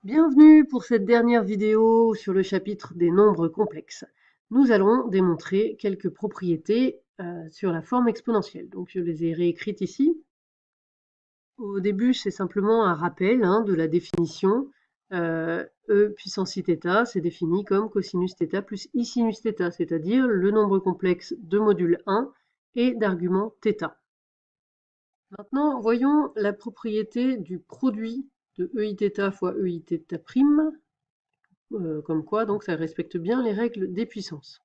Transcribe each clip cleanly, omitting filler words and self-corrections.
Bienvenue pour cette dernière vidéo sur le chapitre des nombres complexes. Nous allons démontrer quelques propriétés sur la forme exponentielle. Donc je les ai réécrites ici. Au début, c'est simplement un rappel de la définition. E puissance iθ, c'est défini comme cosinus θ plus i sinus θ, c'est-à-dire le nombre complexe de module 1 et d'argument θ. Maintenant, voyons la propriété du produit de eiθ fois eiθ', comme quoi donc ça respecte bien les règles des puissances.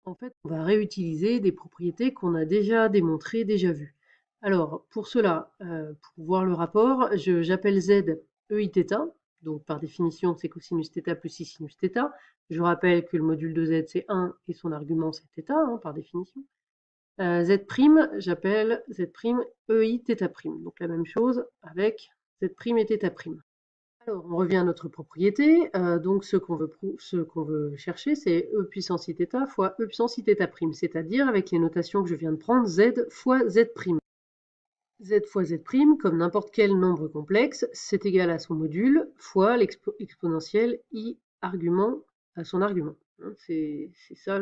En fait, on va réutiliser des propriétés qu'on a déjà démontrées, déjà vues. Alors, pour cela, pour voir le rapport, j'appelle z eiθ, donc par définition c'est cosinus θ plus i sinus θ. Je rappelle que le module de z c'est 1 et son argument c'est θ, par définition. Z', j'appelle z' eiθ', donc la même chose avec z' et θ'. Alors, on revient à notre propriété. Donc, ce qu'on veut chercher, c'est e puissance iθ fois e puissance iθ', c'est-à-dire avec les notations que je viens de prendre, z fois z'. Z fois z', comme n'importe quel nombre complexe, c'est égal à son module fois l'exponentielle i argument à son argument. C'est ça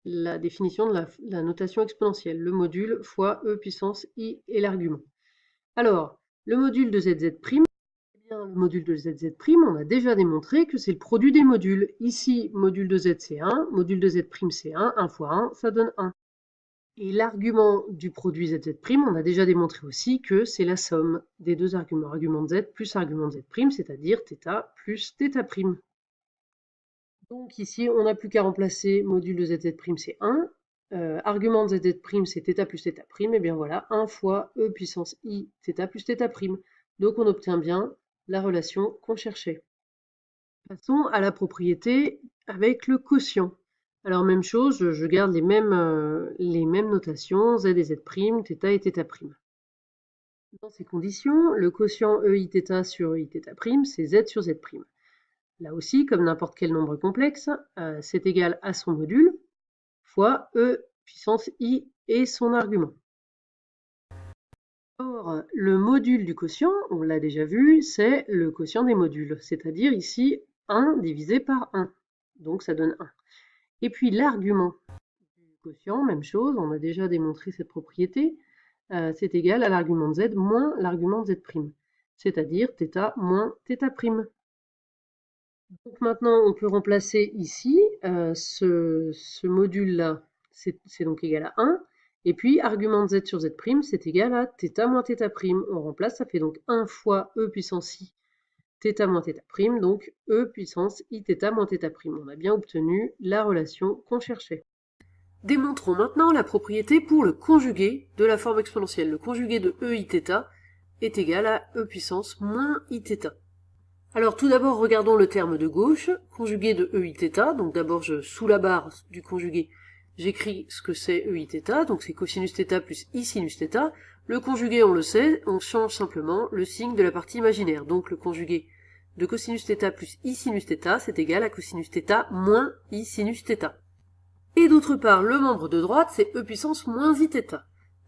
la définition de la notation exponentielle, le module fois e puissance i et l'argument. Alors, le module de zz', le module de zz', on a déjà démontré que c'est le produit des modules. Ici, module de z c'est 1, module de z' c'est 1, 1 fois 1, ça donne 1. Et l'argument du produit zz', on a déjà démontré aussi que c'est la somme des deux arguments, argument de z plus argument de z', c'est-à-dire θ plus θ'. Donc ici, on n'a plus qu'à remplacer module de zz', c'est 1, argument de zz', c'est θ plus θ', et bien voilà, 1 fois e puissance i θ plus θ'. Donc on obtient bien la relation qu'on cherchait. Passons à la propriété avec le quotient. Alors même chose, je garde les mêmes notations, z et z', θ et θ'. Dans ces conditions, le quotient eiθ sur eiθ', c'est z sur z'. Là aussi, comme n'importe quel nombre complexe, c'est égal à son module fois e puissance i et son argument. Or, le module du quotient, on l'a déjà vu, c'est le quotient des modules, c'est-à-dire ici 1 divisé par 1, donc ça donne 1. Et puis l'argument du quotient, même chose, on a déjà démontré cette propriété, c'est égal à l'argument de z moins l'argument de z', c'est-à-dire θ moins θ'. Donc maintenant, on peut remplacer ici ce module-là, c'est donc égal à 1. Et puis, argument de z sur z', c'est égal à θ moins θ'. On remplace, ça fait donc 1 fois e puissance i θ moins θ', donc e puissance i θ moins θ'. On a bien obtenu la relation qu'on cherchait. Démontrons maintenant la propriété pour le conjugué de la forme exponentielle. Le conjugué de eiθ est égal à e puissance moins iθ. Alors tout d'abord, regardons le terme de gauche, conjugué de eiθ. Donc d'abord, sous la barre du conjugué, j'écris ce que c'est eiθ, donc c'est cosinus θ plus i sinus θ. Le conjugué, on le sait, on change simplement le signe de la partie imaginaire. Donc le conjugué de cosinus θ plus i sinus θ, c'est égal à cosinus θ moins i sinus θ. Et d'autre part, le membre de droite, c'est e puissance moins iθ.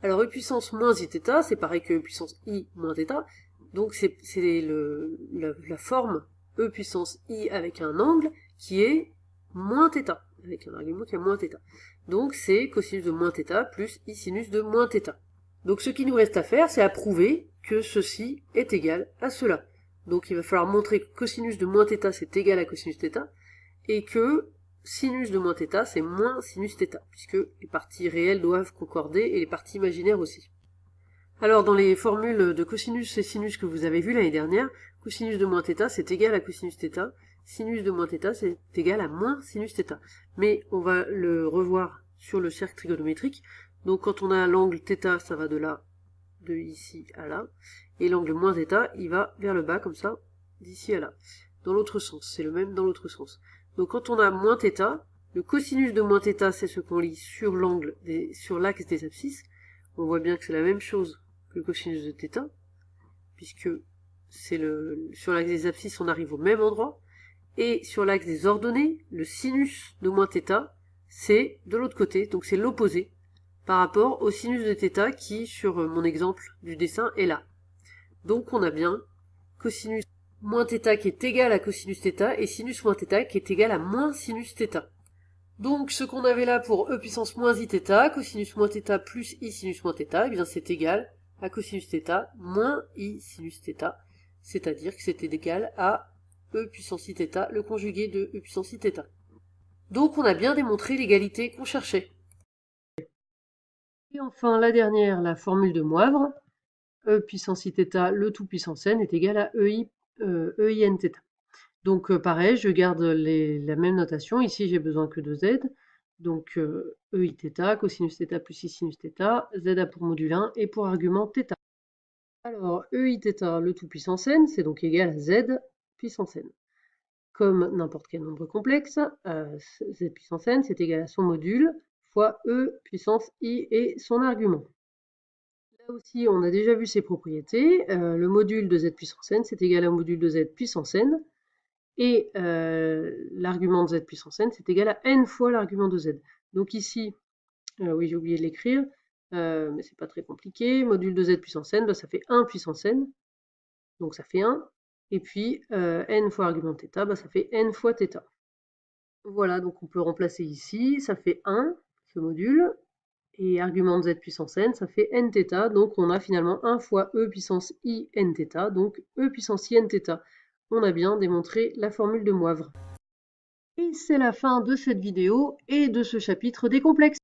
Alors e puissance moins iθ, c'est pareil que e puissance i moins θ, donc c'est la forme e puissance i avec un angle qui est moins θ, avec un argument qui est moins θ. Donc c'est cosinus de moins θ plus i sinus de moins θ. Donc ce qui nous reste à faire, c'est à prouver que ceci est égal à cela. Donc il va falloir montrer que cosinus de moins θ c'est égal à cosinus θ, et que sinus de moins θ c'est moins sinus θ, puisque les parties réelles doivent concorder et les parties imaginaires aussi. Alors, dans les formules de cosinus et sinus que vous avez vues l'année dernière, cosinus de moins θ, c'est égal à cosinus θ, sinus de moins θ, c'est égal à moins sinus θ. Mais on va le revoir sur le cercle trigonométrique. Donc, quand on a l'angle θ, ça va de là, de ici à là, et l'angle moins θ, il va vers le bas, comme ça, d'ici à là. Dans l'autre sens, c'est le même dans l'autre sens. Donc, quand on a moins θ, le cosinus de moins θ, c'est ce qu'on lit sur sur l'axe des abscisses. On voit bien que c'est la même chose que le cosinus de θ, puisque c'est sur l'axe des abscisses, on arrive au même endroit, et sur l'axe des ordonnées, le sinus de moins θ, c'est de l'autre côté, donc c'est l'opposé, par rapport au sinus de θ qui, sur mon exemple du dessin, est là. Donc on a bien cosinus moins θ qui est égal à cosinus θ, et sinus moins θ qui est égal à moins sinus θ. Donc ce qu'on avait là pour e puissance moins iθ, cosinus moins θ plus i sinus moins θ, eh bien c'est égal à cosinus θ moins i sinus θ, c'est-à-dire que c'était égal à e puissance iθ, le conjugué de e puissance iθ. Donc on a bien démontré l'égalité qu'on cherchait. Et enfin la dernière, la formule de Moivre, e puissance iθ, le tout puissance n est égal à ein θ. Donc pareil, je garde la même notation, ici j'ai besoin que de z, donc eiθ, cosinus θ plus i sinus θ, z a pour module 1 et pour argument θ. Alors eiθ, le tout puissance n, c'est donc égal à z puissance n. Comme n'importe quel nombre complexe, z puissance n, c'est égal à son module fois e puissance i et son argument. Là aussi, on a déjà vu ses propriétés. Le module de z puissance n, c'est égal au module de z puissance n. Et l'argument de z puissance n, c'est égal à n fois l'argument de z. Donc ici, oui, j'ai oublié de l'écrire, mais c'est pas très compliqué. Module de z puissance n, bah, ça fait 1 puissance n, donc ça fait 1. Et puis n fois argument de θ, bah, ça fait n fois θ. Voilà, donc on peut remplacer ici, ça fait 1, ce module, et argument de z puissance n, ça fait nθ, donc on a finalement 1 fois e puissance i nθ, donc e puissance i nθ. On a bien démontré la formule de Moivre. Et c'est la fin de cette vidéo et de ce chapitre des complexes.